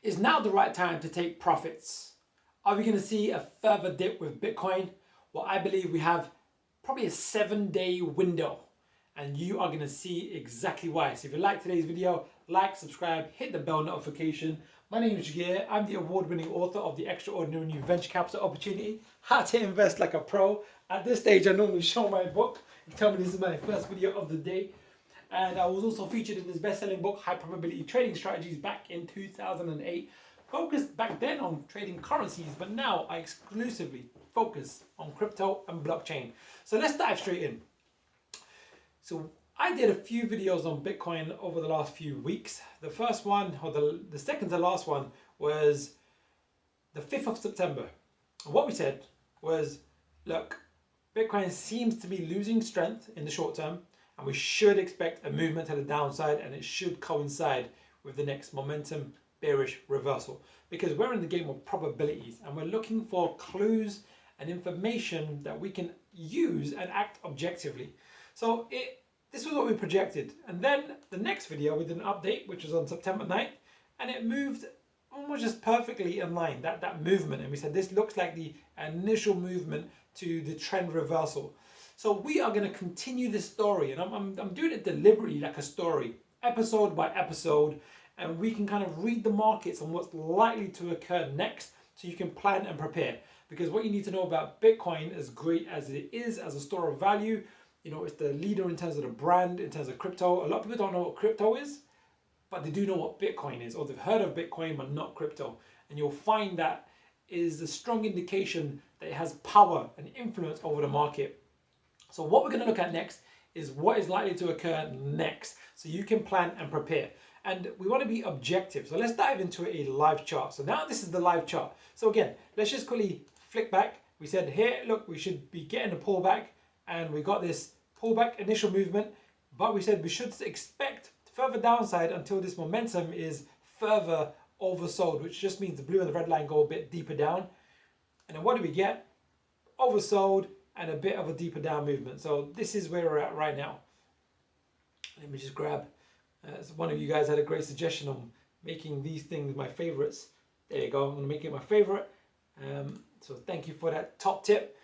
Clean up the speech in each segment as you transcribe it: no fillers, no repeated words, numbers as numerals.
Is now the right time to take profits? Are we going to see a further dip with Bitcoin? Well, I believe we have probably a 7-day window, and you are going to see exactly why. So if you like today's video, like, subscribe, hit the bell notification. My name is Jagir. I'm the award-winning author of The Extraordinary New Venture Capital Opportunity, How to Invest Like a Pro. At this stage, I normally show my book. You tell me this is my first video of the day. And I was also featured in this best-selling book, High Probability Trading Strategies, back in 2008. Focused back then on trading currencies, but now I exclusively focus on crypto and blockchain. So let's dive straight in. So I did a few videos on Bitcoin over the last few weeks. The first one, or the second to last one, was the 5th of September. And what we said was, look, Bitcoin seems to be losing strength in the short term, and we should expect a movement to the downside, and it should coincide with the next momentum bearish reversal, because we're in the game of probabilities and we're looking for clues and information that we can use and act objectively. So this was what we projected, and then the next video we did an update, which was on September 9th, and it moved almost just perfectly in line, that movement, and we said this looks like the initial movement to the trend reversal. So we are going to continue this story, and I'm doing it deliberately like a story, episode by episode, and we can kind of read the markets and what's likely to occur next, so you can plan and prepare. Because what you need to know about Bitcoin, as great as it is as a store of value, you know, it's the leader in terms of the brand, in terms of crypto. A lot of people don't know what crypto is, but they do know what Bitcoin is, or they've heard of Bitcoin but not crypto. And you'll find that is a strong indication that it has power and influence over the market. So what we're going to look at next is what is likely to occur next, so you can plan and prepare. And we want to be objective. So let's dive into a live chart. So now this is the live chart. So again, let's just quickly flick back. We said here, look, we should be getting a pullback, and we got this pullback initial movement, but we said we should expect further downside until this momentum is further oversold, which just means the blue and the red line go a bit deeper down. And then what do we get? Oversold and a bit of a deeper down movement. So this is where we're at right now. Let me just grab, one of you guys had a great suggestion on making these things my favorites. There you go, I'm gonna make it my favorite. So thank you for that top tip,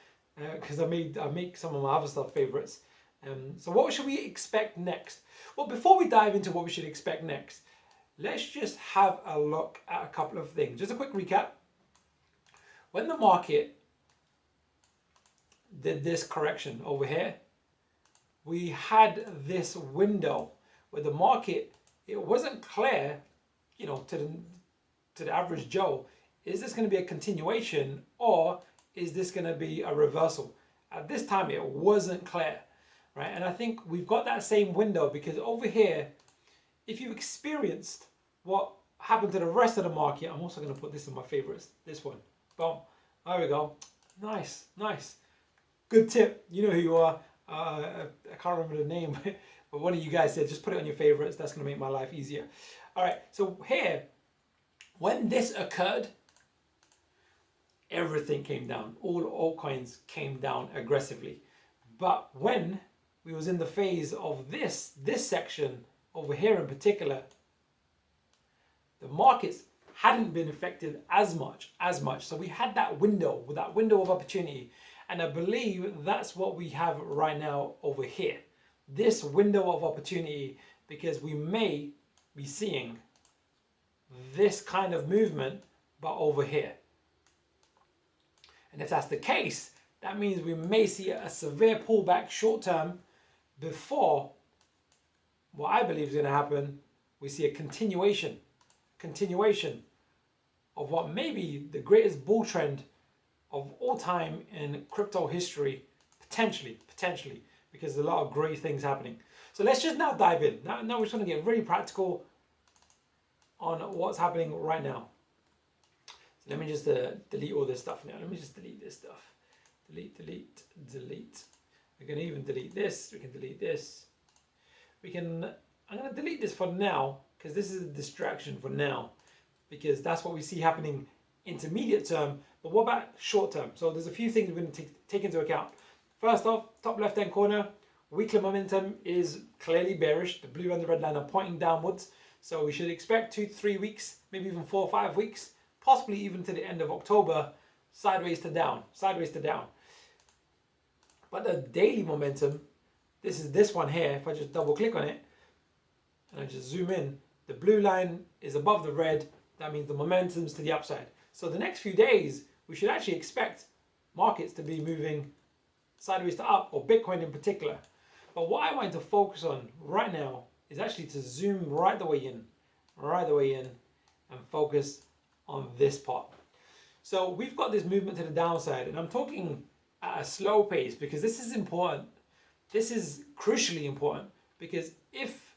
because I make some of my other stuff favorites. So what should we expect next? Well, before we dive into what we should expect next, let's just have a look at a couple of things. Just a quick recap. When the market did this correction over here, we had this window where the market, it wasn't clear, you know, to the average Joe, is this going to be a continuation or is this going to be a reversal? At this time, it wasn't clear, right? And I think we've got that same window, because over here, if you experienced what happened to the rest of the market, I'm also going to put this in my favorites, this one. Boom. There we go. Nice, nice. Good tip. You know who you are. I can't remember the name, but one of you guys said just put it on your favorites. That's going to make my life easier. All right. So here, when this occurred, everything came down. All altcoins came down aggressively. But when we was in the phase of this section over here in particular, the markets hadn't been affected as much. So we had that window of opportunity. And I believe that's what we have right now over here. This window of opportunity, because we may be seeing this kind of movement, but over here. And if that's the case, that means we may see a severe pullback short term before what I believe is going to happen. We see a continuation of what may be the greatest bull trend of all time in crypto history, potentially, because there's a lot of great things happening. So let's just now dive in. Now we're just going to get very practical on what's happening right now. So let me just delete all this stuff now. Let me just delete this stuff. Delete. We can even delete this. We can delete this. I'm going to delete this for now, because this is a distraction for now, because that's what we see happening intermediate term. But what about short term? So there's a few things we're going to take into account. First off, top left hand corner, weekly momentum is clearly bearish. The blue and the red line are pointing downwards. So we should expect 2 to 3 weeks maybe even 4 or 5 weeks, possibly even to the end of October, sideways to down, sideways to down. But the daily momentum, this is this one here. If I just double click on it and I just zoom in, the blue line is above the red. That means the momentum's to the upside. So the next few days, we should actually expect markets to be moving sideways to up, or Bitcoin in particular. But what I want to focus on right now is actually to zoom right the way in, and focus on this part. So we've got this movement to the downside, and I'm talking at a slow pace because this is important. This is crucially important because if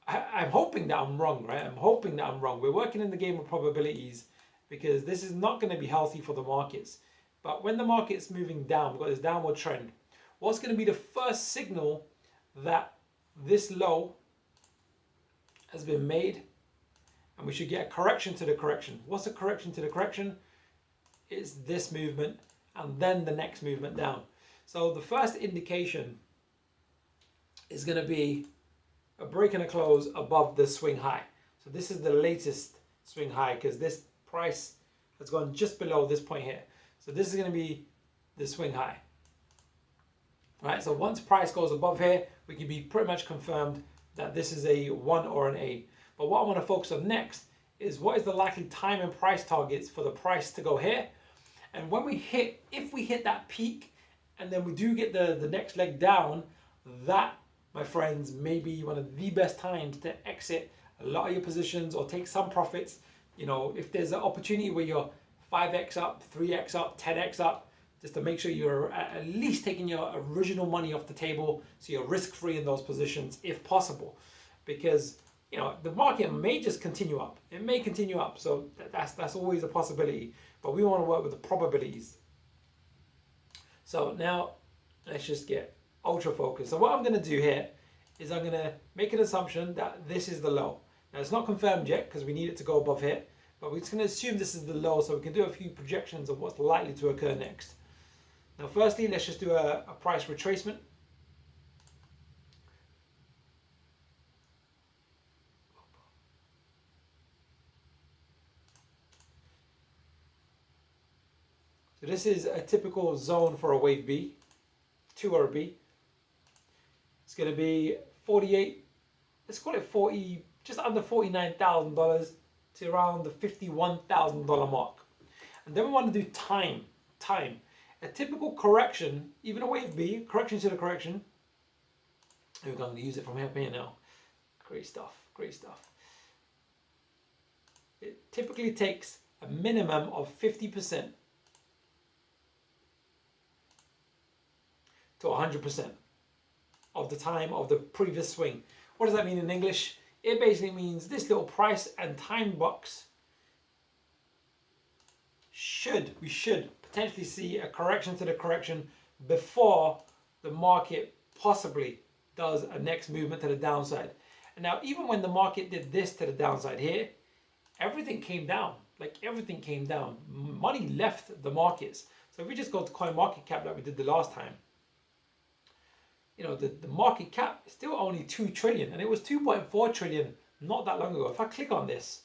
I'm hoping that I'm wrong, right? I'm hoping that I'm wrong. We're working in the game of probabilities because this is not going to be healthy for the markets. But when the market's moving down, we've got this downward trend. What's going to be the first signal that this low has been made and we should get a correction to the correction? What's a correction to the correction? It's this movement and then the next movement down. So the first indication is going to be a break and a close above the swing high. So this is the latest swing high because this price has gone just below this point here. So this is going to be the swing high. Right, so once price goes above here, we can be pretty much confirmed that this is a 1 or an A. But what I want to focus on next is what is the likely time and price targets for the price to go here. And when we hit, if we hit that peak and then we do get the next leg down, that, my friends, may be one of the best times to exit a lot of your positions or take some profits. You know, if there's an opportunity where you're 5x up, 3x up, 10x up, just to make sure you're at least taking your original money off the table so you're risk-free in those positions if possible. Because, you know, the market may just continue up. It may continue up, so that's always a possibility. But we want to work with the probabilities. So now let's just get ultra focused. So what I'm going to do here is I'm going to make an assumption that this is the low. Now it's not confirmed yet because we need it to go above here. But we're just going to assume this is the low so we can do a few projections of what's likely to occur next. Now firstly, let's just do a price retracement. So this is a typical zone for a wave B, 2 or a B. It's going to be 48, let's call it 40, just under $49,000 to around the $51,000 mark. And then we want to do time. A typical correction, even a wave B, correction to the correction. Here we go, I'm going to use it from here now. Great stuff, great stuff. It typically takes a minimum of 50% to 100% of the time of the previous swing. What does that mean in English? It basically means this little price and time box we should potentially see a correction to the correction before the market possibly does a next movement to the downside. And now even when the market did this to the downside here, everything came down. Like everything came down. Money left the markets. So if we just go to CoinMarketCap like we did the last time, you know, the market cap is still only 2 trillion and it was 2.4 trillion not that long ago. If I click on this,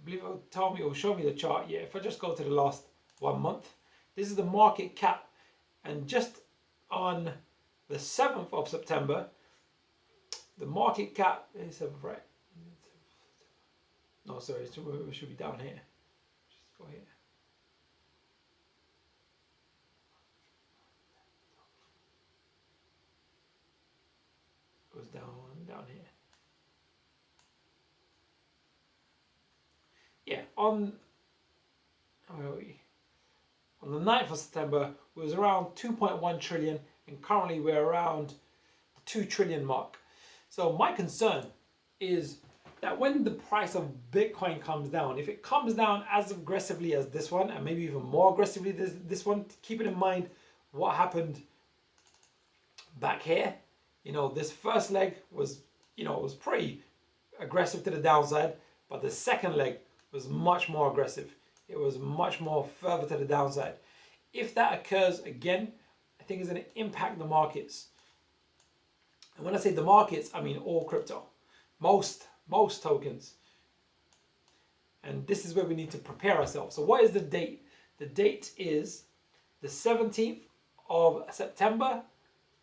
I believe it will show me the chart. Yeah, if I just go to the last 1 month, this is the market cap, and just on the 7th of September, the market cap is right. No, sorry, it should be down here. Just go here. Goes down here. Yeah, on where are we? On the 9th of September, it was around 2.1 trillion, and currently we're around the 2 trillion mark. So my concern is that when the price of Bitcoin comes down, if it comes down as aggressively as this one, and maybe even more aggressively this one, keeping in mind what happened back here. You know, this first leg was, you know, it was pretty aggressive to the downside, but the second leg was much more aggressive. It was much more further to the downside. If that occurs again, I think it's going to impact the markets. And when I say the markets, I mean all crypto. Most tokens. And this is where we need to prepare ourselves. So what is the date? The date is the 17th of September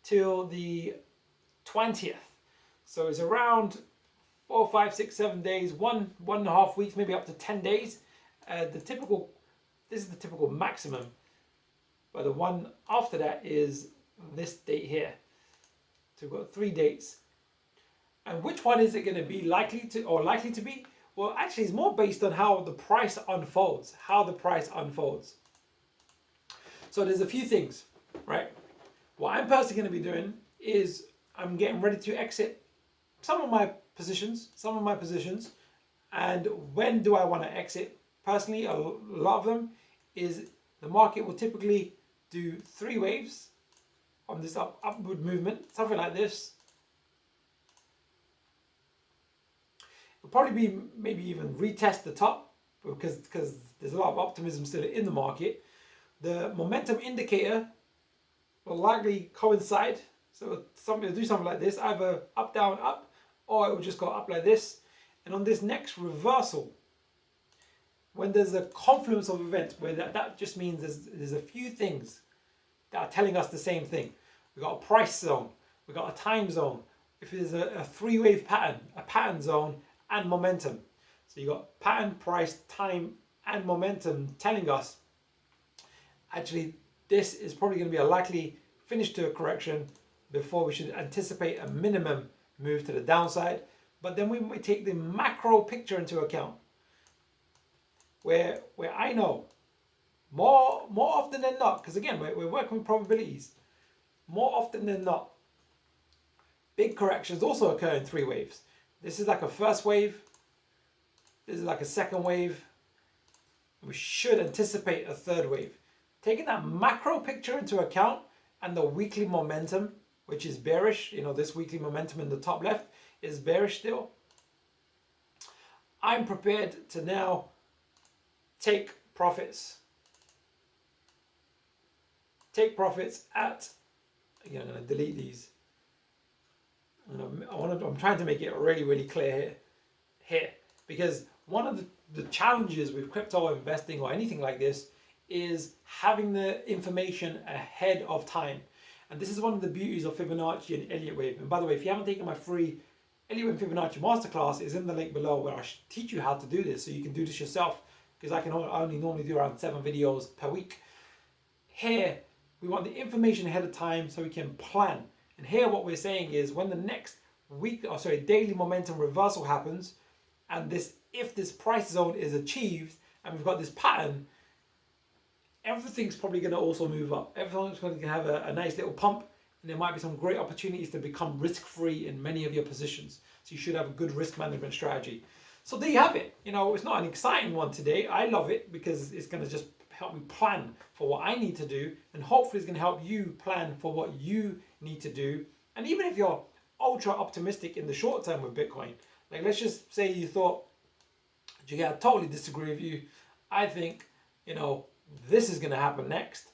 till the 20th. So it's around 4, 5, 6, 7 days, 1.5 weeks, maybe up to 10 days. This is the typical maximum. But the one after that is this date here. So we've got 3 dates. And which one is it going to be likely to be? Well, actually, it's more based on how the price unfolds. So there's a few things, right? What I'm personally going to be doing is I'm getting ready to exit some of my positions. And when do I want to exit? Personally, a lot of them is the market will typically do 3 waves on this upward movement, something like this. It'll probably be maybe even retest the top because there's a lot of optimism still in the market. The momentum indicator will likely coincide. So something will do something like this, either up, down, up, or it will just go up like this. And on this next reversal, when there's a confluence of events, where that just means there's a few things that are telling us the same thing. We've got a price zone, we've got a time zone. If there's a 3-wave pattern, a pattern zone, and momentum. So you've got pattern, price, time, and momentum telling us actually this is probably going to be a likely finish to a correction before we should anticipate a minimum move to the downside. But then we might take the macro picture into account, where I know more often than not, because again we're working with probabilities, more often than not, big corrections also occur in 3 waves. This is like a first wave, this is like a second wave. We should anticipate a 3rd wave. Taking that macro picture into account and the weekly momentum, which is bearish, this weekly momentum in the top left is bearish still. I'm prepared to now take profits. Take profits at, again, I'm going to delete these. I'm trying to make it really clear here, because one of the challenges with crypto investing or anything like this is having the information ahead of time. And this is one of the beauties of Fibonacci and Elliott Wave. And by the way, if you haven't taken my free Elliott Wave Fibonacci masterclass, it's in the link below, where I teach you how to do this so you can do this yourself, because I can only normally do around 7 videos per week. Here, we want the information ahead of time so we can plan. And here what we're saying is when the next daily momentum reversal happens, and if this price zone is achieved and we've got this pattern, everything's probably going to also move up. Everything's going to have a nice little pump, and there might be some great opportunities to become risk-free in many of your positions. So you should have a good risk management strategy. So there you have it. It's not an exciting one today. I love it because it's going to just help me plan for what I need to do, and hopefully it's going to help you plan for what you need to do. And even if you're ultra optimistic in the short term with Bitcoin, like let's just say you thought, I totally disagree with you. I think, this is going to happen next.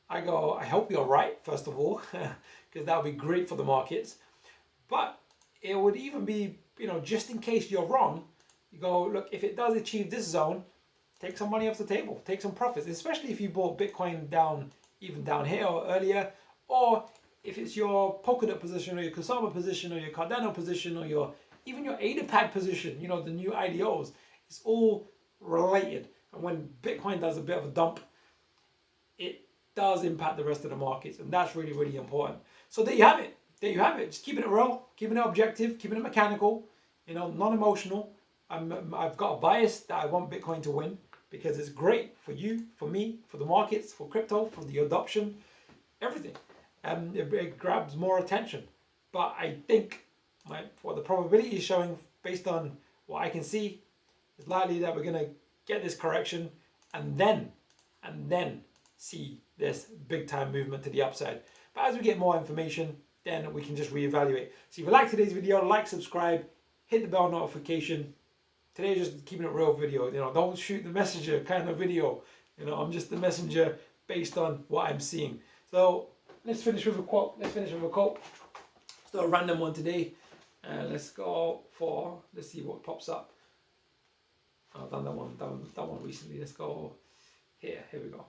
I hope you're right, first of all, because that would be great for the markets. But it would even be, just in case you're wrong, you go, look, if it does achieve this zone, take some money off the table, take some profits, especially if you bought Bitcoin down here or earlier, or if it's your Polkadot position or your Kusama position or your Cardano position or even your ADAPAG position, the new IDOs, it's all related. And when Bitcoin does a bit of a dump, it does impact the rest of the markets, and that's really important. So there you have it. Just keeping it real, keeping it objective, keeping it mechanical, non-emotional. I've got a bias that I want Bitcoin to win because it's great for you, for me, for the markets, for crypto, for the adoption, everything. It grabs more attention. But I think what the probability is showing, based on what I can see, is likely that we're going to get this correction and then see this big time movement to the upside. But as we get more information, then we can just reevaluate. So if you like today's video, like, subscribe, hit the bell notification. Today is just keeping it real video. Don't shoot the messenger kind of video. I'm just the messenger based on what I'm seeing. So let's finish with a quote. Just a random one today. Let's see what pops up. I've done that one recently. Let's go here. Here we go.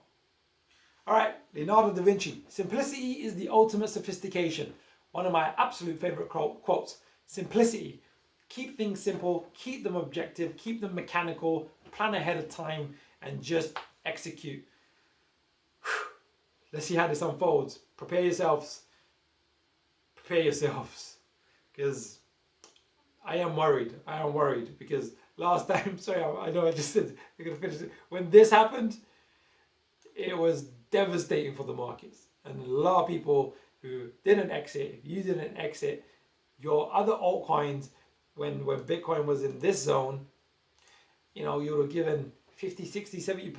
All right, Leonardo da Vinci. Simplicity is the ultimate sophistication. One of my absolute favorite quotes. Simplicity. Keep things simple, keep them objective, keep them mechanical, plan ahead of time, and just execute. Let's see how this unfolds. Prepare yourselves. Prepare yourselves. Because I am worried. I am worried because last time, sorry, I know I just said we're going to finish it. When this happened, it was devastating for the markets. And a lot of people who didn't exit, if you didn't exit, your other altcoins, when Bitcoin was in this zone, you know, you would have given 50, 60, 70%,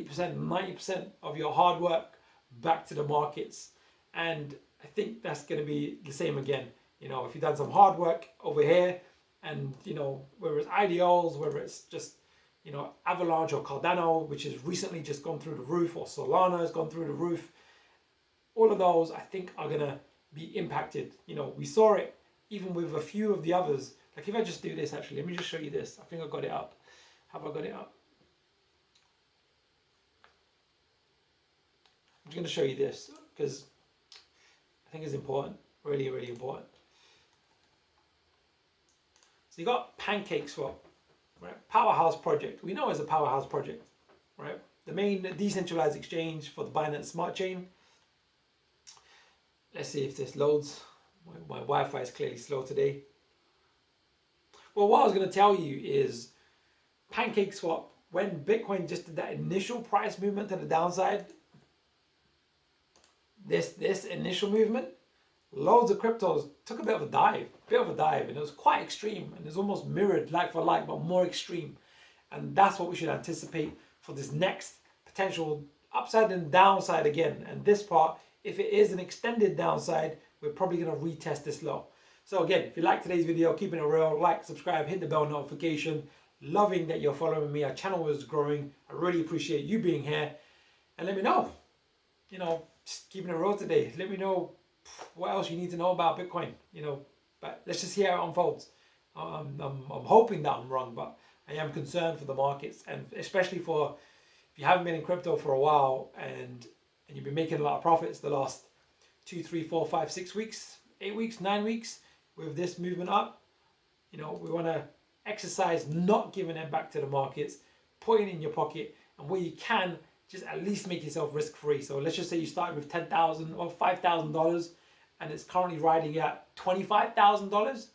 80%, 90% of your hard work back to the markets. And I think that's going to be the same again. You know, if you've done some hard work over here and, you know, whether it's IDOs, whether it's just, you know, Avalanche or Cardano, which has recently just gone through the roof, or Solana has gone through the roof, all of those I think are going to be impacted. You know, we saw it even with a few of the others. Like if I just do this, actually, let me just show you this. I think I got it up. Have I got it up? I'm just going to show you this because I think it's important, really, really important. So you got PancakeSwap, right? Powerhouse project. We know it's a powerhouse project, right? The main decentralized exchange for the Binance Smart Chain. Let's see if this loads. My Wi-Fi is clearly slow today. Well, what I was going to tell you is PancakeSwap, when Bitcoin just did that initial price movement to the downside, this initial movement, loads of cryptos took a bit of a dive, and it was quite extreme, and it's almost mirrored like for like, but more extreme. And that's what we should anticipate for this next potential upside and downside again. And this part, if it is an extended downside, we're probably going to retest this low. So again, if you like today's video, keeping it real, like, subscribe, hit the bell notification. Loving that you're following me. Our channel is growing. I really appreciate you being here. And let me know, you know, just keeping it real today. Let me know what else you need to know about Bitcoin, you know, but let's just see how it unfolds. I'm hoping that I'm wrong, but I am concerned for the markets, and especially for if you haven't been in crypto for a while and you've been making a lot of profits the last 2, 3, 4, 5, 6 weeks, 8 weeks, 9 weeks with this movement up. You know, we want to exercise not giving it back to the markets, putting it in your pocket, and where you can, just at least make yourself risk-free. So let's just say you started with $10,000 or $5,000 and it's currently riding at $25,000.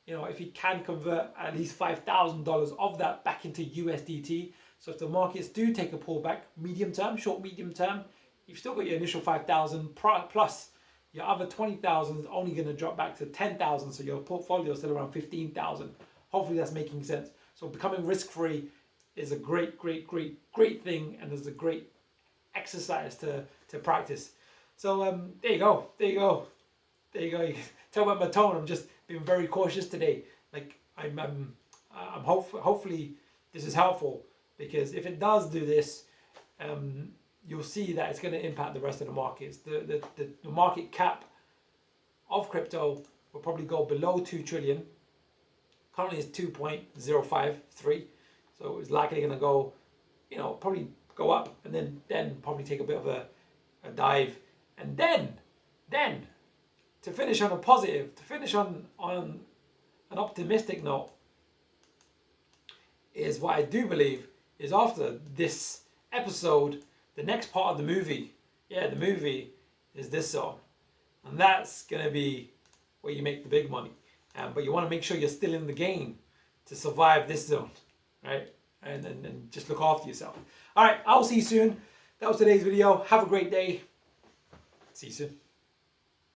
You know, if you can convert at least $5,000 of that back into USDT. So if the markets do take a pullback, medium term, short, medium term, you've still got your initial 5,000 plus your other 20,000 is only going to drop back to 10,000. So your portfolio is still around 15,000. Hopefully that's making sense. So becoming risk-free is a great thing, and is a great exercise to practice. So there you go. You can tell by my tone, I'm just being very cautious today. Like I'm hopefully this is helpful, because if it does do this, you'll see that it's going to impact the rest of the markets. The market cap of crypto will probably go below 2 trillion. Currently it's 2.053. So it's likely going to go, you know, probably go up and then probably take a bit of a dive. And then to finish on a positive, to finish on an optimistic note, is what I do believe is after this episode, the next part of the movie, the movie is this zone. And that's going to be where you make the big money. But you want to make sure you're still in the game to survive this zone, right? And just look after yourself. All right, I'll see you soon. That was today's video. Have a great day. See you soon.